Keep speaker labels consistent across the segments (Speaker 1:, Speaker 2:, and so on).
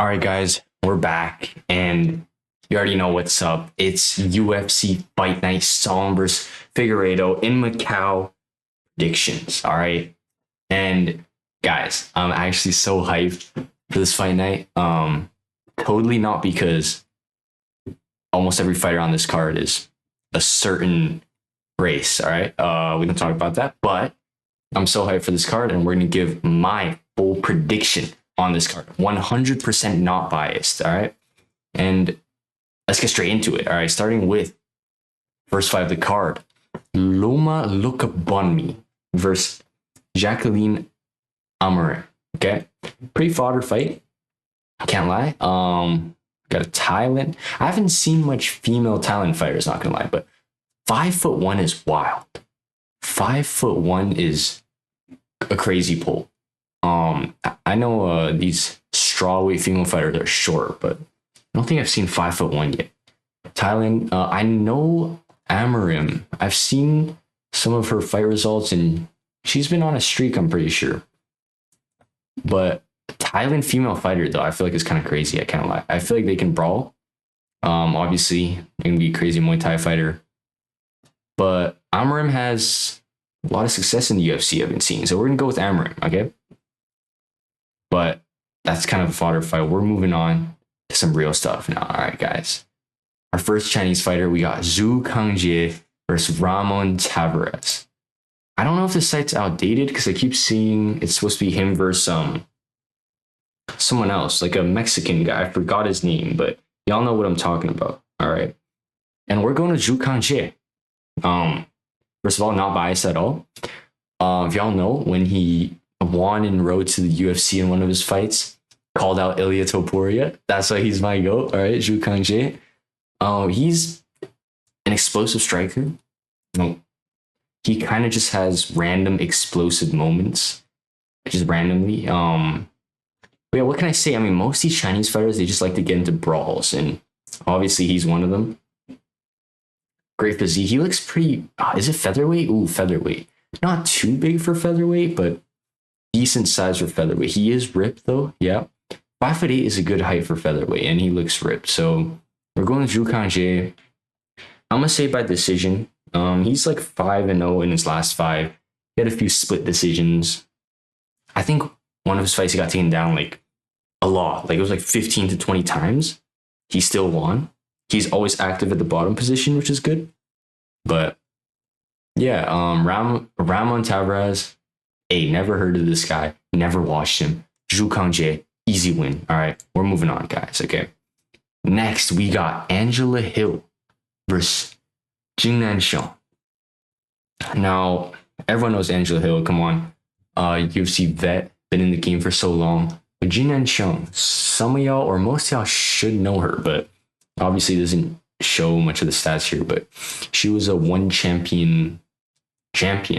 Speaker 1: All right, guys, we're back, and you already know what's up. It's UFC Fight Night Song versus Figueiredo in Macau predictions. All right, and guys, I'm actually so hyped for this fight night. Totally not because almost every fighter on this card is a certain race. All right, we can talk about that, but I'm so hyped for this card, and we're gonna give my full prediction on this card. 100% not biased. All right. And let's get straight into it. All right. Starting with first fight of the card, Loma Lookabunmi versus Jacqueline Amore. Okay. Pretty fodder fight. Can't lie. Got a Thailand. I haven't seen much female Thailand fighters, not gonna lie, but 5'1" is wild. 5'1" is a crazy pull. I know these strawweight female fighters are short, but I don't think I've seen 5'1" yet. Thailand, I know Amarim. I've seen some of her fight results, and she's been on a streak, I'm pretty sure. But Thailand female fighter, though, I feel like it's kind of crazy. I can't lie. I feel like they can brawl. Obviously, they're gonna be a crazy Muay Thai fighter. But Amarim has a lot of success in the UFC I've been seeing, so we're gonna go with Amarim, okay? But that's kind of a fodder fight. We're moving on to some real stuff now. All right, guys. Our first Chinese fighter, we got Zhu Kangjie versus Ramon Tavares. I don't know if this site's outdated because I keep seeing it's supposed to be him versus someone else, like a Mexican guy. I forgot his name, but y'all know what I'm talking about. All right. And we're going to Zhu Kangjie. First of all, not biased at all. If y'all know, when he won and rode to the UFC in one of his fights, called out Ilya Topuria. That's why he's my GOAT. All right, Zhu Kangjie. He's an explosive striker. He kind of just has random explosive moments, just randomly. But yeah, what can I say? I mean, most of these Chinese fighters, they just like to get into brawls, and obviously he's one of them. Great physique. He looks pretty. Is it featherweight? Ooh, featherweight. Not too big for featherweight, but decent size for featherweight. He is ripped though. Yeah. 5'8" is a good height for featherweight, and he looks ripped. So we're going to Zhu Kangjie. I'm gonna say by decision. He's like 5-0 in his last 5. He had a few split decisions. I think one of his fights he got taken down like a lot. Like it was like 15 to 20 times. He still won. He's always active at the bottom position, which is good. But yeah, Ramon Tavares. Hey, never heard of this guy. Never watched him. Zhu Kangjie, easy win. All right, we're moving on, guys. Okay. Next, we got Angela Hill versus Jingnan Xiong. Now, everyone knows Angela Hill. Come on. UFC vet, been in the game for so long. But Jingnan Xiong, some of y'all or most of y'all should know her, but obviously doesn't show much of the stats here. But she was a one champion champ.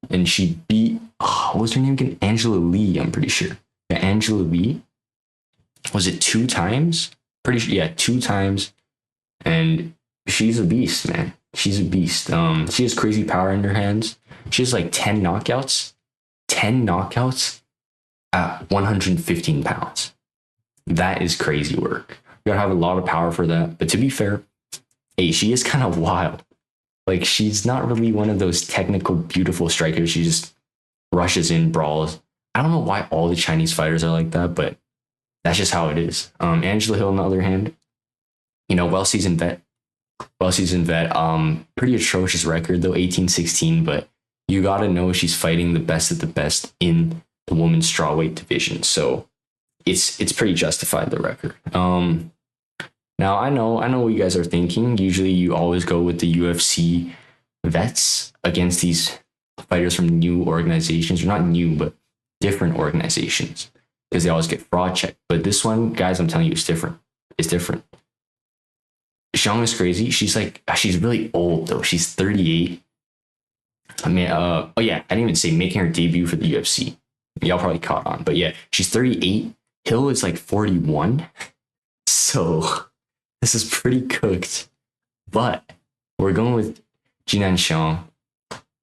Speaker 1: And she beat, what was her name again? Angela Lee, I'm pretty sure. Yeah, Angela Lee. Was it 2 times? Pretty sure, yeah, 2 times. And she's a beast, man. She's a beast. She has crazy power in her hands. She has like 10 knockouts. 10 knockouts at 115 pounds. That is crazy work. You gotta have a lot of power for that. But to be fair, hey, she is kind of wild. Like, she's not really one of those technical, beautiful strikers. She just rushes in, brawls. I don't know why all the Chinese fighters are like that, but that's just how it is. Angela Hill, on the other hand, well-seasoned vet. Pretty atrocious record, though, 18-16, but you got to know she's fighting the best of the best in the women's strawweight division. So it's pretty justified, the record. Now, I know what you guys are thinking. Usually you always go with the UFC vets against these fighters from new organizations, or not new, but different organizations, because they always get fraud checked. But this one, guys, I'm telling you, it's different. It's different. Xiong is crazy. She's really old, though. She's 38. I mean, oh yeah, I didn't even say making her debut for the UFC. Y'all probably caught on. But yeah, she's 38. Hill is like 41. So this is pretty cooked, but we're going with Jingnan Xiong.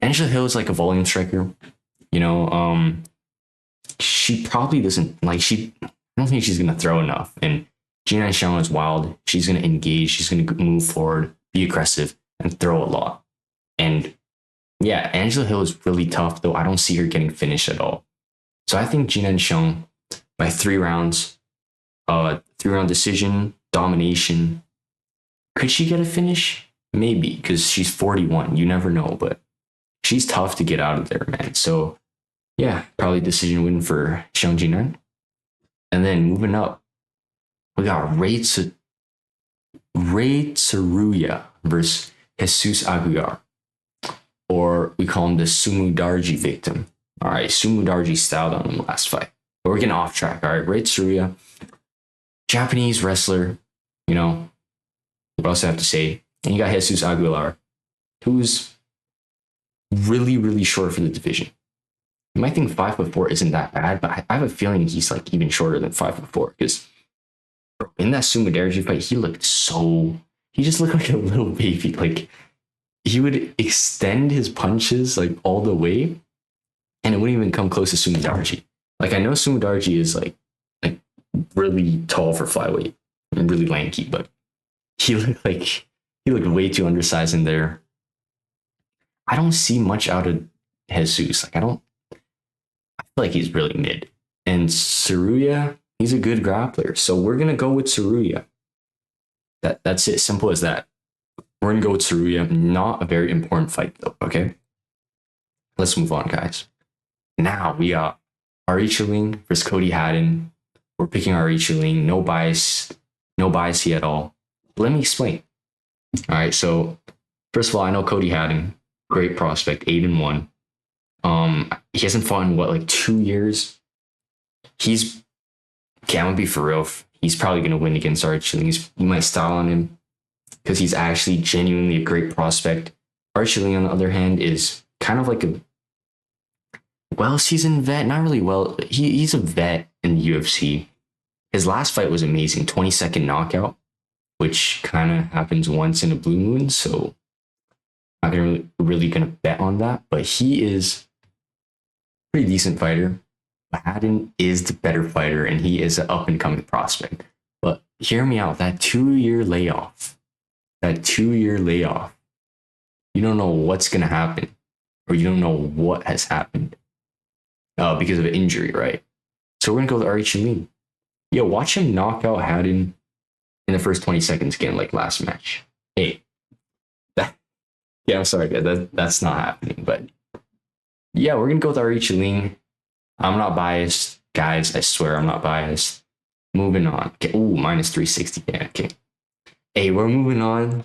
Speaker 1: Angela Hill is like a volume striker. She probably doesn't like, I don't think she's going to throw enough. And Jinan Xiang is wild. She's going to engage. She's going to move forward, be aggressive, and throw a lot. And yeah, Angela Hill is really tough, though I don't see her getting finished at all. So I think Jinan Xiang by 3 rounds, 3-round decision, domination. Could she get a finish? Maybe, because she's 41. You never know, but she's tough to get out of there, man. So yeah, probably decision win for Xiang Jinan. And then moving up, we got Ray Tsuruya versus Jesus Aguilar. Or we call him the Sumu Darji victim. All right, Sumu Darji styled on him last fight. But we're getting off track. All right, Ray Tsuruya, Japanese wrestler, you know, what else I have to say? And you got Jesus Aguilar, who's really, really short for the division. You might think 5'4" isn't that bad, but I have a feeling he's like even shorter than 5'4" because in that Sumo Derji fight, he just looked like a little baby. Like he would extend his punches like all the way, and it wouldn't even come close to Sumo Darji. Like I know Sumo Darji is like really tall for flyweight and really lanky, but he looked way too undersized in there. I don't see much out of Jesus. I feel like he's really mid. And Tsuruya, he's a good grappler. So we're going to go with Tsuruya. That's it. Simple as that. We're going to go with Tsuruya. Not a very important fight, though. Okay? Let's move on, guys. Now we got Ari Chiling versus Cody Haddon. We're picking Ari Chiling. No bias. No bias here at all. Let me explain. All right. So, first of all, I know Cody Haddon. Great prospect. 8-1. He hasn't fought in what, like 2 years? I'm gonna be for real. He's probably gonna win against Ari Chiling. You might style on him because he's actually genuinely a great prospect. Ari Chiling, on the other hand, is kind of like a well-seasoned vet. Not really well. He's a vet in the UFC. His last fight was amazing. 20-second knockout, which kind of happens once in a blue moon. So I'm not really gonna bet on that. But he is pretty decent fighter. Haddon is the better fighter, and he is an up-and-coming prospect. But hear me out. That 2-year layoff, you don't know what's going to happen, or you don't know what has happened because of an injury, right? So we're going to go with Ari Chiling. Yeah, watch him knock out Haddon in the first 20 seconds again, like last match. Hey, I'm sorry, guys. That's not happening, but yeah, we're going to go with Ari Chiling. I'm not biased, guys. I swear I'm not biased. Moving on. Okay. Ooh, minus 360. Yeah, okay. Hey, we're moving on.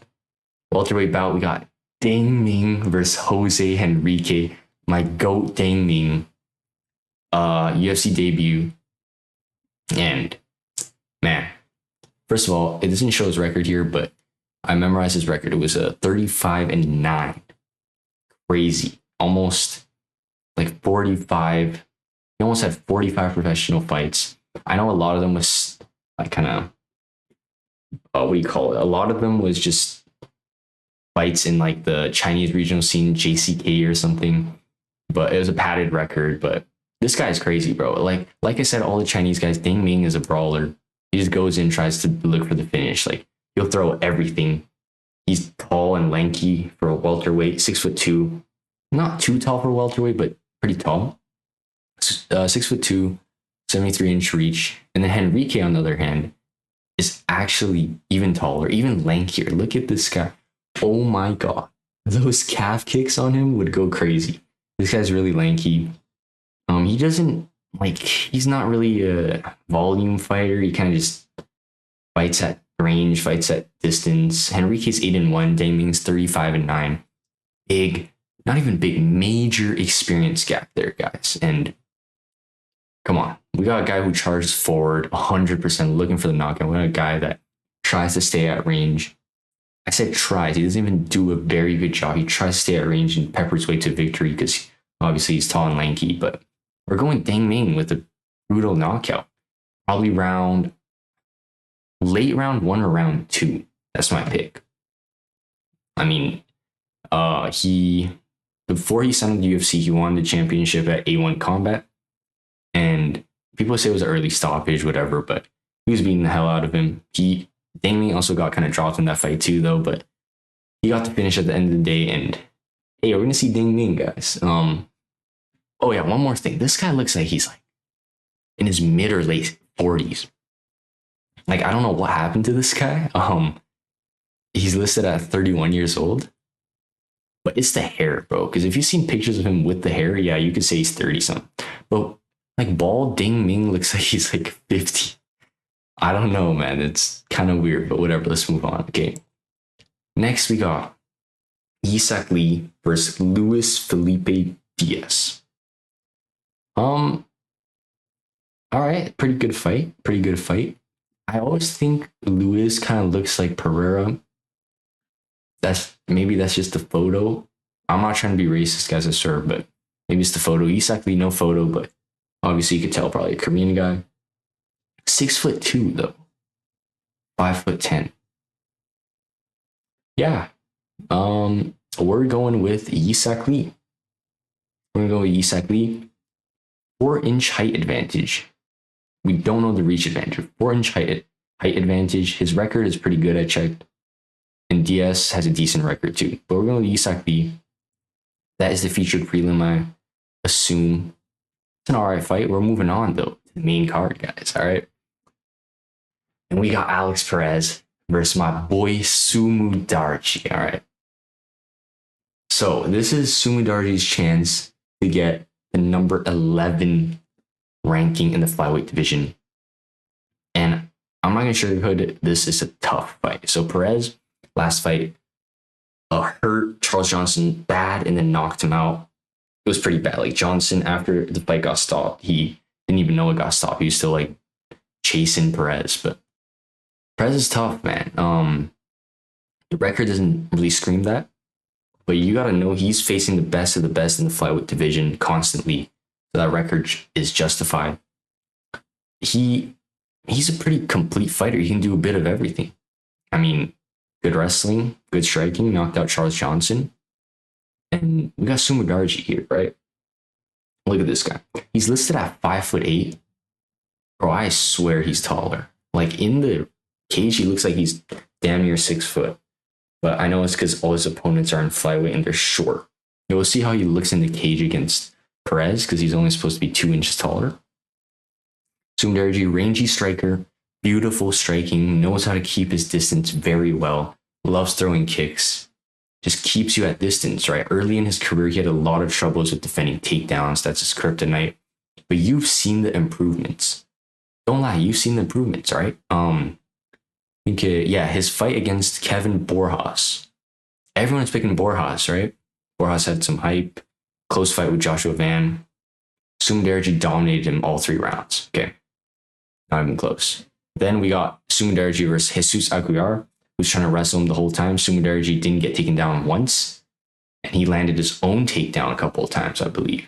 Speaker 1: Welterweight bout. We got Dang Ming versus Jose Henrique. My GOAT Dang Ming. UFC debut. And man, first of all, it doesn't show his record here, but I memorized his record. It was a 35-9. Crazy. Almost like 45. He almost had 45 professional fights. I know a lot of them was like kind of, what do you call it? A lot of them was just fights in like the Chinese regional scene, JCK or something. But it was a padded record. But this guy's crazy, bro. Like I said, all the Chinese guys, Ding Ming is a brawler. He just goes in, tries to look for the finish. Like he'll throw everything. He's tall and lanky for a welterweight, 6'2". Not too tall for a welterweight, but pretty tall. 6'2", 73-inch reach. And then Henrique, on the other hand, is actually even taller, even lankier. Look at this guy. Oh my God. Those calf kicks on him would go crazy. This guy's really lanky. He doesn't, he's not really a volume fighter. He kind of just fights at range, fights at distance. Henrique's 8-1, Dang Ming's 35-9. Big, not even big, major experience gap there, guys. And come on, we got a guy who charges forward 100% looking for the knockout. We got a guy that tries to stay at range. I said tries. He doesn't even do a very good job. He tries to stay at range and pepper his way to victory because obviously he's tall and lanky. But we're going Dang Ming with a brutal knockout. Probably late round 1 or round 2. That's my pick. I mean, before he signed with the UFC, he won the championship at A1 Combat. And people say it was an early stoppage, whatever, but he was beating the hell out of him. Ding Ming also got kind of dropped in that fight too, though, but he got to finish at the end of the day. And hey, we're gonna see Ding Ming, guys. Oh yeah, one more thing. This guy looks like he's like in his mid or late 40s. Like, I don't know what happened to this guy. He's listed at 31 years old, but it's the hair, bro. Because if you've seen pictures of him with the hair, yeah, you could say he's 30 something. But like bald Ding Ming looks like he's like 50. I don't know, man. It's kind of weird, but whatever. Let's move on. Okay. Next, we got Isak Lee versus Luis Felipe Diaz. All right, pretty good fight. Pretty good fight. I always think Luis kind of looks like Pereira. Maybe that's just the photo. I'm not trying to be racist, guys, I swear, but maybe it's the photo. Isak Lee, no photo, but obviously you could tell probably a Korean guy. 6'2" though. 5'10". Yeah. We're going with Isak Lee. We're gonna go with Isak Lee. 4-inch height advantage. We don't know the reach advantage. 4-inch height advantage. His record is pretty good, I checked. And Diaz has a decent record too. But we're going with Isak Lee. That is the featured prelim, I assume. It's an alright fight. We're moving on though to the main card, guys. Alright. And we got Alex Perez versus my boy Sumu Darji. Alright. So this is Sumu Darji's chance to get the number 11 ranking in the flyweight division. And I'm not going to sugarcoat it. This is a tough fight. So Perez, last fight, hurt Charles Johnson bad and then knocked him out. It was pretty bad. Like Johnson, after the fight got stopped, he didn't even know it got stopped. He was still like chasing Perez. But Perez is tough, man. The record doesn't really scream that. But you got to know he's facing the best of the best in the flyweight division constantly. So that record is justified. He's a pretty complete fighter. He can do a bit of everything. I mean, good wrestling, good striking, knocked out Charles Johnson. And we got Sumu Darji here, right? Look at this guy. He's listed at 5'8". Bro, I swear he's taller. Like in the cage, he looks like he's damn near 6 foot. But I know it's because all his opponents are in flyweight and they're short. And we'll see how he looks in the cage against Perez because he's only supposed to be 2 inches taller. Sumu Darji, rangy striker, beautiful striking, knows how to keep his distance very well, loves throwing kicks, just keeps you at distance, right? Early in his career, he had a lot of troubles with defending takedowns. That's his kryptonite. But you've seen the improvements. Don't lie, you've seen the improvements, right? His fight against Kevin Borjas. Everyone's picking Borjas, right? Borjas had some hype. Close fight with Joshua Van. Sumu Darji dominated him all 3 rounds. Okay. Not even close. Then we got Sumu Darji versus Jesus Aguilar, who's trying to wrestle him the whole time. Sumu Darji didn't get taken down once, and he landed his own takedown a couple of times, I believe.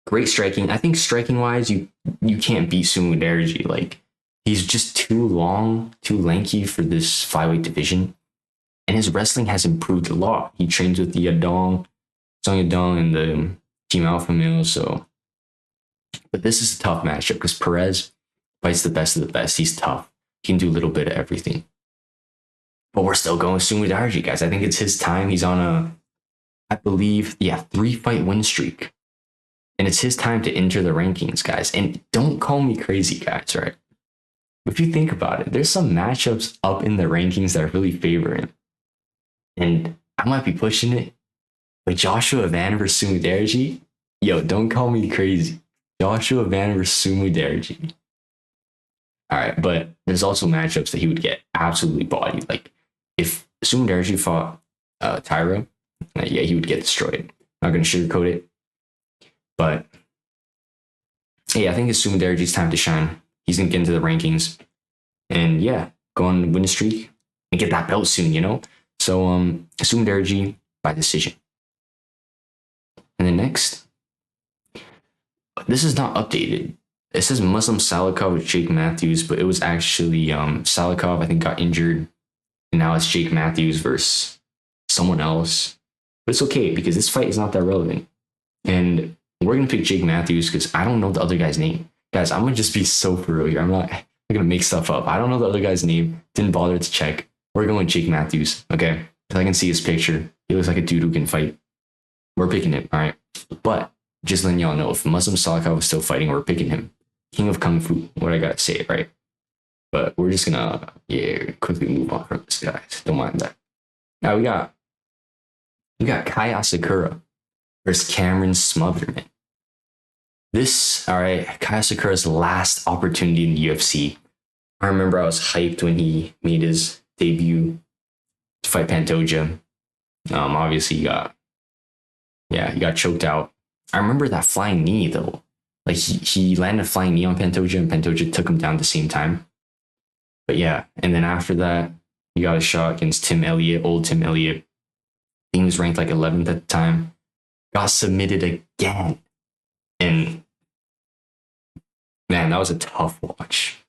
Speaker 1: Great striking. I think striking-wise, you can't beat Sumu Darji. Like, he's just too long, too lanky for this flyweight division. And his wrestling has improved a lot. He trains with the Song Yadong and the Team Alpha Male. But this is a tough matchup because Perez fights the best of the best. He's tough. He can do a little bit of everything. But we're still going with Sumu Darji, guys. I think it's his time. He's on I believe, 3-fight win streak. And it's his time to enter the rankings, guys. And don't call me crazy, guys, right? If you think about it, there's some matchups up in the rankings that really favor him. And I might be pushing it, but Joshua Van versus Sumu Darji, yo, don't call me crazy. Joshua Van versus Sumu Darji. All right, but there's also matchups that he would get absolutely bodied. Like if Sumu Darji fought Tyra, he would get destroyed. Not going to sugarcoat it. But I think it's Sumu Darji's time to shine. He's going to get into the rankings and go on the win streak and get that belt soon, you know? So, Sumu Darji by decision. And then next, this is not updated. It says Muslim Salikov with Jake Matthews, but it was actually Salikov, I think, got injured. And now it's Jake Matthews versus someone else. But it's okay because this fight is not that relevant. And we're going to pick Jake Matthews because I don't know the other guy's name. guys, I'm gonna just be so for real here. I'm not gonna make stuff up. I don't know the other guy's name. Didn't bother to check. We're going with Jake Matthews. Okay, because I can see his picture. He looks like a dude who can fight. We're picking him. All right, but just letting y'all know, if Muslim Salakov was still fighting, we're picking him. King of Kung Fu. What I gotta say, right? But we're just gonna quickly move on from this, guys. Don't mind that. Now we got Kai Asakura versus Cameron Smotherman. This, all right, Kai Asakura's last opportunity in the UFC. I remember I was hyped when he made his debut to fight Pantoja. Obviously he got choked out. I remember that flying knee though. Like he landed a flying knee on Pantoja and Pantoja took him down at the same time. But yeah, and then after that, he got a shot against Tim Elliott, old Tim Elliott. He was ranked like 11th at the time. Got submitted again. And man, that was a tough watch.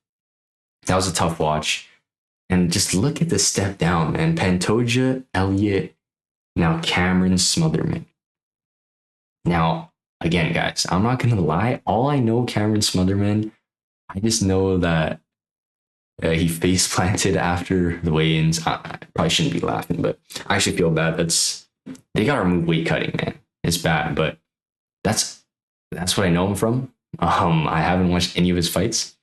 Speaker 1: And just look at the step down, man. Pantoja, Elliott, now Cameron Smotherman. Now, again, guys, I'm not going to lie. All I know Cameron Smotherman, I just know that he face planted after the weigh-ins. I probably shouldn't be laughing, but I actually feel bad. They got to remove weight cutting, man. It's bad, but that's what I know him from. I haven't watched any of his fights,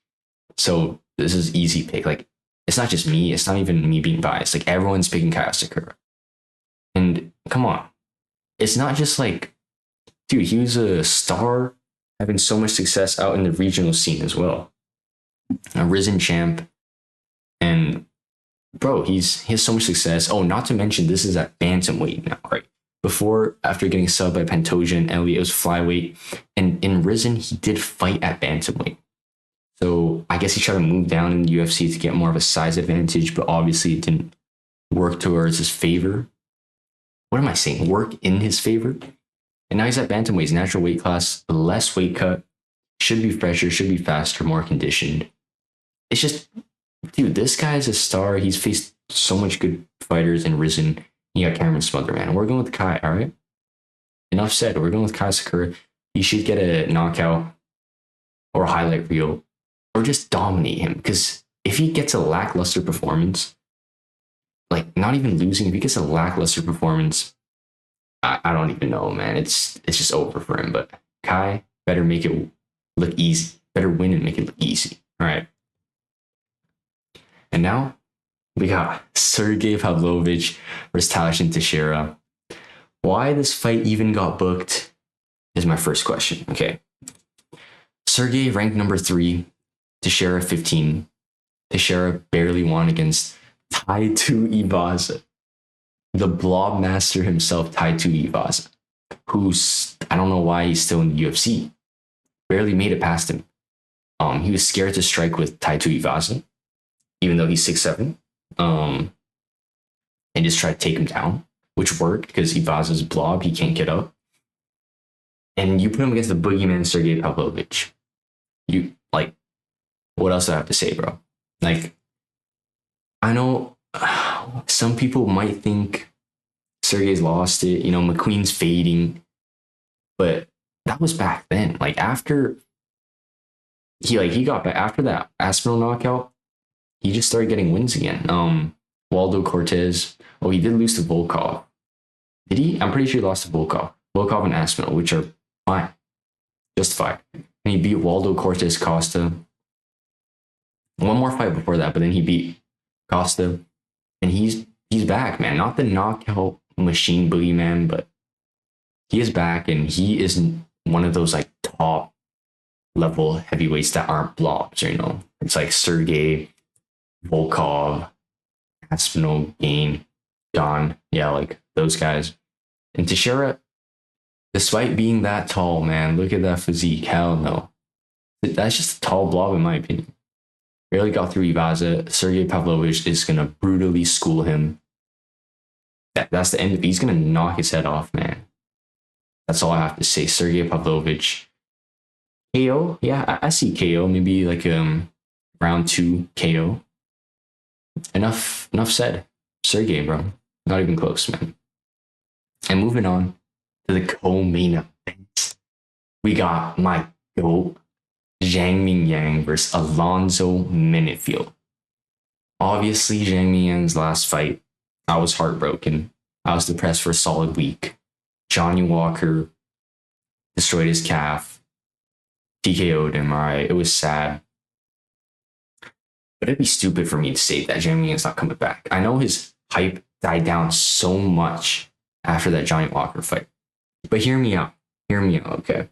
Speaker 1: so this is easy pick. Like, it's not just me. It's not even me being biased. Like, everyone's picking Kai Asakura. And come on, it's not just like, dude, he was a star having so much success out in the regional scene as well. A risen champ. And bro, he has so much success. Oh, not to mention this is at bantamweight now, right? Before, after getting subbed by Pantoja and Elliott, it was flyweight. And in Risen, he did fight at bantamweight. So I guess he tried to move down in the UFC to get more of a size advantage, but obviously it didn't work towards his favor. What am I saying? Work in his favor? And now he's at bantamweight, his natural weight class, less weight cut, should be fresher, should be faster, more conditioned. It's just, dude, this guy's a star. He's faced so much good fighters in Risen. You got Cameron Smotherman. We're going with Kai, all right? Enough said. We're going with Kai Asakura. He should get a knockout or a highlight reel or just dominate him. Because if he gets a lackluster performance, like not even losing, if he gets a lackluster performance, I don't even know, man. It's just over for him. But Kai better make it look easy. Better win and make it look easy. All right. And now we got Sergey Pavlovich versus Talashin Teixeira. Why this fight even got booked is my first question. Okay. Sergey ranked number 3, Teixeira 15. Teixeira barely won against Taito Iwaza. The blob master himself, Taito Iwaza, who's, I don't know why he's still in the UFC. Barely made it past him. He was scared to strike with Taito Iwaza, even though he's 6'7", and just tried to take him down, which worked because Iwaza's blob, he can't get up. And you put him against the boogeyman Sergey Pavlovich. You, like, what else do I have to say, bro? Like, I know some people might think Sergey's lost it, you know, McQueen's fading, but that was back then. Like, after he got back after that Aspinall knockout, he just started getting wins again. Waldo Cortez. Oh, he did lose to Volkov. Did he? I'm pretty sure he lost to Volkov. Volkov and Aspinall, which are fine. Justified. And he beat Waldo Cortez Costa. One more fight before that, but then he beat Costa. And he's back, man. Not the knockout machine boogeyman, but he is back, and he isn't one of those like top level heavyweights that aren't blobs, you know. It's like Sergey, Volkov, Aspinall, Gain, Don, yeah, like those guys. And Teixeira, despite being that tall, man, look at that physique. Hell no. That's just a tall blob in my opinion. Barely got through Iwaza. Sergey Pavlovich is going to brutally school him. That's the end of it. He's going to knock his head off, man. That's all I have to say. Sergey Pavlovich. KO? Yeah, I see KO. Maybe like round 2 KO. Enough said. Sergey, bro. Not even close, man. And moving on to the co-main event. We got my GOAT, Zhang Mingyang versus Alonzo Minifield. Obviously, Zhang Mingyang's last fight, I was heartbroken. I was depressed for a solid week. Johnny Walker destroyed his calf, TKO'd him, all right? It was sad. But it'd be stupid for me to say that Zhang Mingyang's not coming back. I know his hype died down so much after that Johnny Walker fight. But hear me out. Hear me out, okay?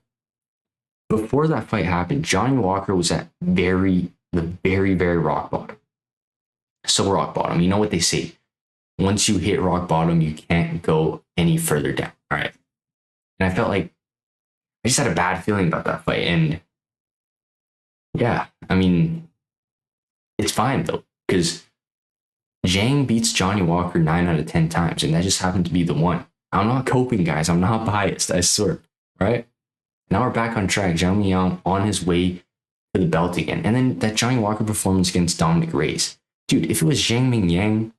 Speaker 1: Before that fight happened, Johnny Walker was at the very, very rock bottom. So rock bottom. You know what they say? Once you hit rock bottom, you can't go any further down. All right. And I felt like I just had a bad feeling about that fight. And yeah, I mean, it's fine though, because Zhang beats Johnny Walker 9 out of 10 times, and that just happened to be the one. I'm not coping, guys. I'm not biased, I swear. Right? Now we're back on track. Zhang Mian on his way to the belt again. And then that Johnny Walker performance against Dominic Reyes. Dude, if it was Zhang Mingyang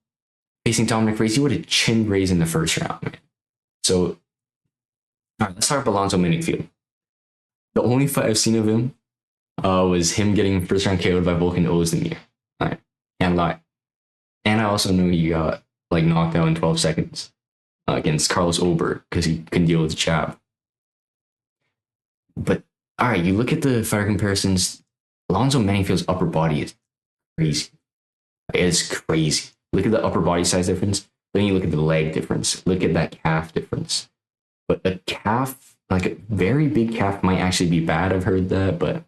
Speaker 1: facing Dominic Reyes, he would have chinned Reyes in the first round, man. So, all right, let's start with Alonzo Minifield. The only fight I've seen of him was him getting first round KO'd by Volkan Ozdemir. All right, can't lie. And I also know he got like knocked out in 12 seconds against Carlos Ober because he couldn't deal with the jab. But all right, you look at the fighter comparisons. Alonzo Minifield's upper body is crazy. It is crazy. Look at the upper body size difference. Then you look at the leg difference. Look at that calf difference. But a calf, like a very big calf, might actually be bad. I've heard that, but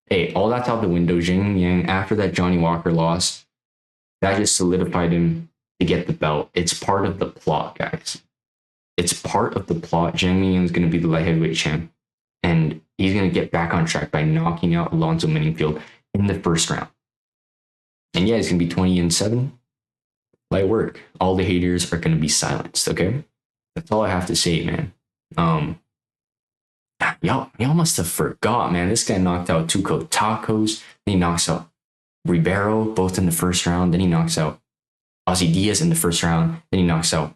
Speaker 1: hey, all that's out the window. Zhang Yang, after that Johnny Walker loss, that just solidified him to get the belt. It's part of the plot, guys. It's part of the plot. Zhang Yang is going to be the light heavyweight champ, and he's going to get back on track by knocking out Alonzo Minifield in the first round. And yeah, he's going to be 20-7. Light work. All the haters are going to be silenced, okay? That's all I have to say, man. Y'all must have forgot, man. This guy knocked out Tuco Tacos. Then he knocks out Ribeiro, both in the first round. Then he knocks out Ozzy Diaz in the first round. Then he knocks out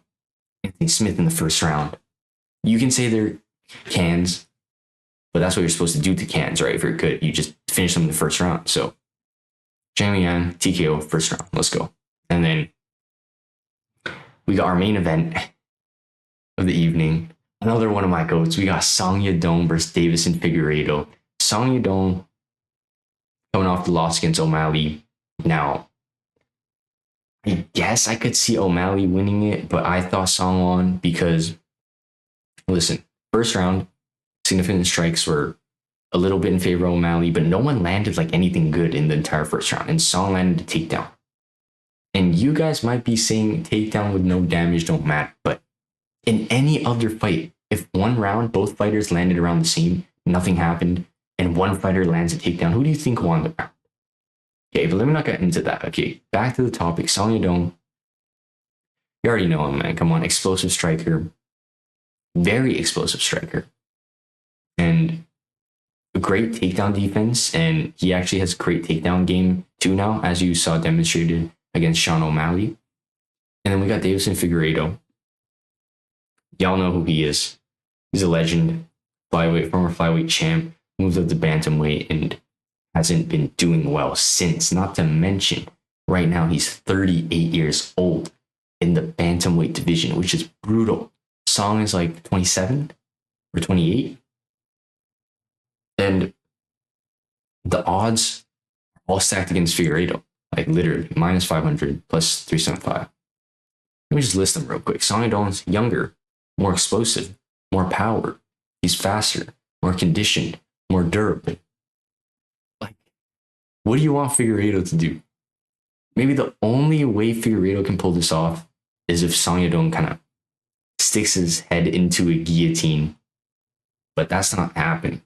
Speaker 1: Anthony Smith in the first round. You can say they're cans, but that's what you're supposed to do to cans, right? If you're good, you just finish them in the first round. So, Jamie Yan, TKO, first round. Let's go. And then we got our main event of the evening. Another one of my goats. We got Song Yadong versus Davison Figueiredo. Song Yadong coming off the loss against O'Malley. Now, I guess I could see O'Malley winning it, but I thought Song won because, listen, first round, significant strikes were a little bit in favor of O'Malley, but no one landed like anything good in the entire first round, and Song landed a takedown. And you guys might be saying takedown with no damage don't matter, but in any other fight, if one round, both fighters landed around the same, nothing happened, and one fighter lands a takedown, who do you think won the round? Okay, but let me not get into that. Okay, back to the topic. Song Yadong, you already know him, man. Come on, explosive striker. Very explosive striker. And a great takedown defense, and he actually has a great takedown game too now, as you saw demonstrated against Sean O'Malley. And then we got Davison Figueiredo. Y'all know who he is. He's a legend, former flyweight champ, moved up to bantamweight and hasn't been doing well since. Not to mention, right now he's 38 years old in the bantamweight division, which is brutal. Song is like 27 or 28. And the odds are all stacked against Figueiredo. Like literally, minus 500, plus 375. Let me just list them real quick. Song Yadong's younger, more explosive, more power. He's faster, more conditioned, more durable. Like, what do you want Figueiredo to do? Maybe the only way Figueiredo can pull this off is if Song Yadong kind of sticks his head into a guillotine. But that's not happening.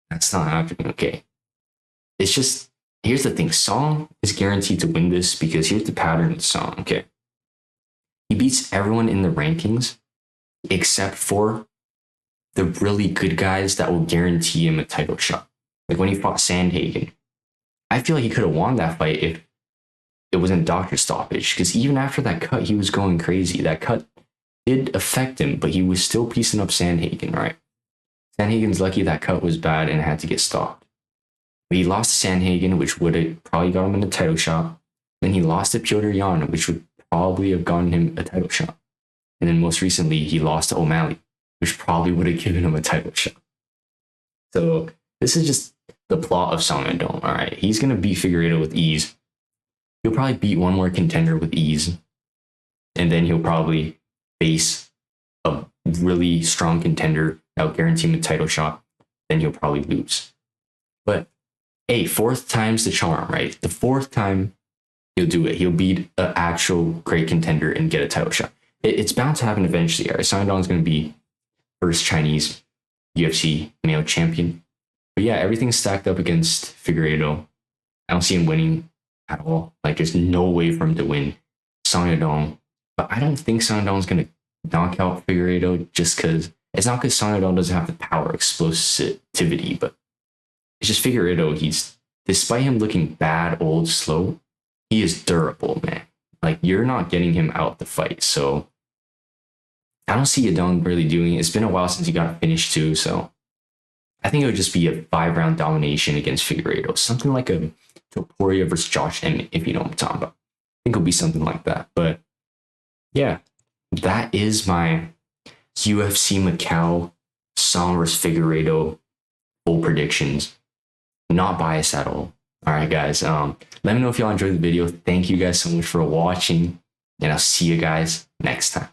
Speaker 1: That's not happening, okay? It's just, here's the thing. Song is guaranteed to win this because here's the pattern of Song, okay? He beats everyone in the rankings except for the really good guys that will guarantee him a title shot. Like when he fought Sandhagen, I feel like he could have won that fight if it wasn't doctor stoppage, because even after that cut, he was going crazy. That cut did affect him, but he was still piecing up Sandhagen, right? Sandhagen's lucky that cut was bad and had to get stopped. He lost to Sanhagen, which would have probably got him in a title shot. Then he lost to Piotr Jan, which would probably have gotten him a title shot. And then most recently, he lost to O'Malley, which probably would have given him a title shot. So this is just the plot of Song Yadong. All right, he's gonna beat Figueiredo with ease. He'll probably beat one more contender with ease, and then he'll probably face a really strong contender that'll guarantee him a title shot. Then he'll probably lose. But hey, fourth time's the charm, right? The fourth time he'll do it. He'll beat an actual great contender and get a title shot. It's bound to happen eventually. Right? Song Yadong's going to be first Chinese UFC male champion. But yeah, everything's stacked up against Figueiredo. I don't see him winning at all. Like, there's no way for him to win Song Yadong. But I don't think Song Yadong's going to knock out Figueiredo just because it's not because Song Yadong doesn't have the power, explosivity, but it's just Figueiredo. Despite him looking bad, old, slow, he is durable, man. Like, you're not getting him out the fight. So I don't see Yadong really doing it. It's been a while since he got finished too. So I think it would just be a 5-round domination against Figueiredo. Something like a Topuria versus Josh Emmett, if you know what I'm talking about. I think it'll be something like that. But yeah, that is my UFC Macau Song versus Figueiredo full predictions. Not biased at all. All right, guys. Let me know if y'all enjoyed the video. Thank you guys so much for watching, and I'll see you guys next time.